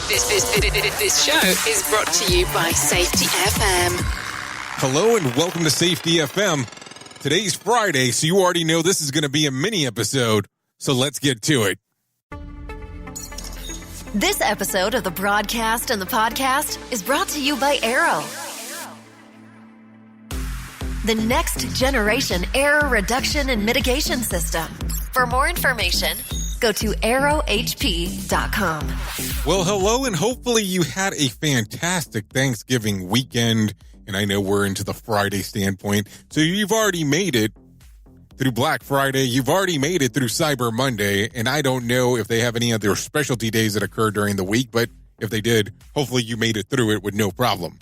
This show is brought to you by Safety FM. Hello and welcome to Safety FM. Today's Friday, so you already know this is going to be a mini episode, so let's get to it. This episode of the broadcast and the podcast is brought to you by Arrow. The next generation error reduction and mitigation system. For more information, go to arrowhp.com. Well, hello, and hopefully you had a fantastic Thanksgiving weekend. And I know we're into the Friday standpoint. So you've already made it through Black Friday. You've already made it through Cyber Monday. And I don't know if they have any other specialty days that occur during the week. But if they did, hopefully you made it through it with no problem.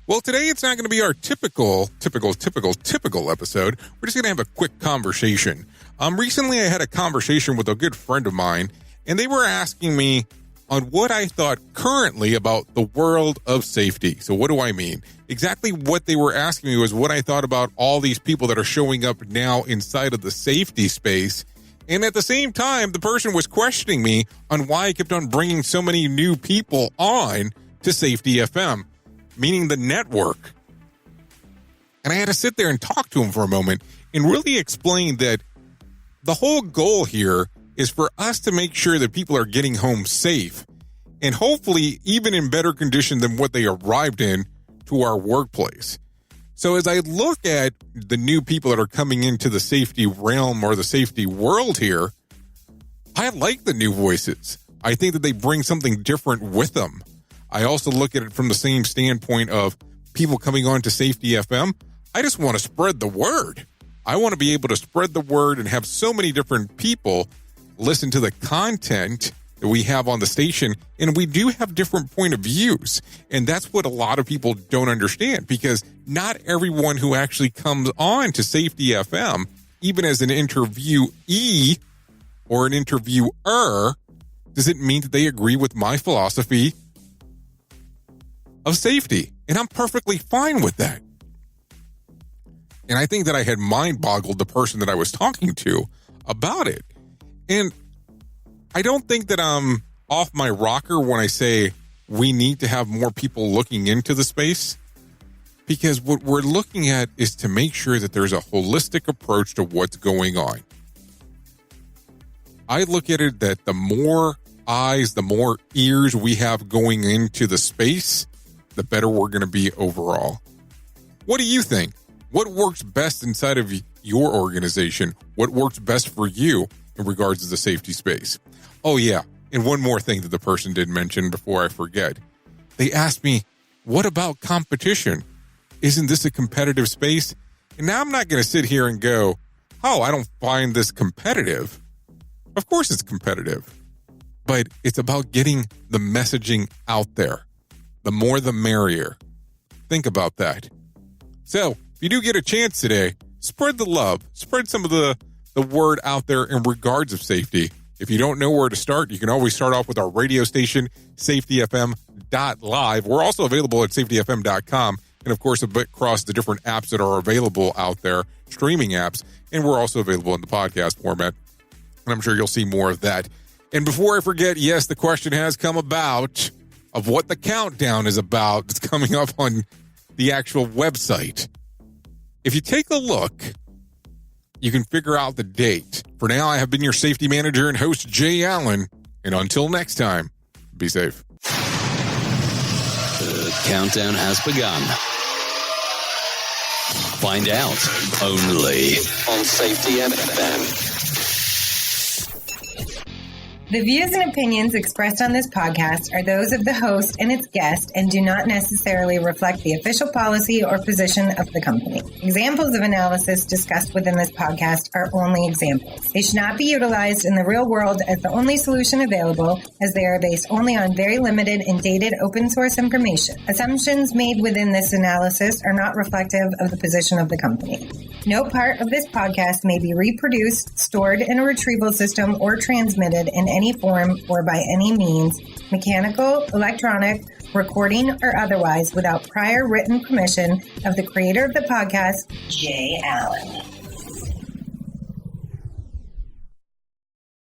Well, today it's not going to be our typical episode. We're just going to have a quick conversation. Recently I had a conversation with a good friend of mine, and they were asking me on what I thought currently about the world of safety. So what do I mean? Exactly what they were asking me was what I thought about all these people that are showing up now inside of the safety space. And at the same time, the person was questioning me on why I kept on bringing so many new people on to Safety FM. Meaning the network. And I had to sit there and talk to him for a moment and really explain that the whole goal here is for us to make sure that people are getting home safe and hopefully even in better condition than what they arrived in to our workplace. So as I look at the new people that are coming into the safety realm or the safety world here, I like the new voices. I think that they bring something different with them. I also look at it from the same standpoint of people coming on to Safety FM. I just want to spread the word. I want to be able to spread the word and have so many different people listen to the content that we have on the station. And we do have different point of views. And that's what a lot of people don't understand, because not everyone who actually comes on to Safety FM, even as an interviewee or an interviewer, does it mean that they agree with my philosophy of safety. And I'm perfectly fine with that. And I think that I had mind-boggled the person that I was talking to about it. And I don't think that I'm off my rocker when I say we need to have more people looking into the space, because what we're looking at is to make sure that there's a holistic approach to what's going on. I look at it that the more eyes, the more ears we have going into the space, the better we're going to be overall. What do you think? What works best inside of your organization? What works best for you in regards to the safety space? Oh yeah, and one more thing that the person did mention before I forget. They asked me, what about competition? Isn't this a competitive space? And now I'm not going to sit here and go, oh, I don't find this competitive. Of course it's competitive, but it's about getting the messaging out there. The more the merrier. Think about that. So, if you do get a chance today, spread the love. Spread some of the word out there in regards of safety. If you don't know where to start, you can always start off with our radio station, safetyfm.live. We're also available at safetyfm.com. And of course, across the different apps that are available out there, streaming apps. And we're also available in the podcast format. And I'm sure you'll see more of that. And before I forget, yes, the question has come about of what the countdown is about. It's coming up on the actual website. If you take a look, you can figure out the date. For now, I have been your safety manager and host, Jay Allen. And until next time, be safe. The countdown has begun. Find out only on Safety FM. The views and opinions expressed on this podcast are those of the host and its guest and do not necessarily reflect the official policy or position of the company. Examples of analysis discussed within this podcast are only examples. They should not be utilized in the real world as the only solution available, as they are based only on very limited and dated open source information. Assumptions made within this analysis are not reflective of the position of the company. No part of this podcast may be reproduced, stored in a retrieval system, or transmitted in any form or by any means, mechanical, electronic, recording, or otherwise, without prior written permission of the creator of the podcast, Jay Allen.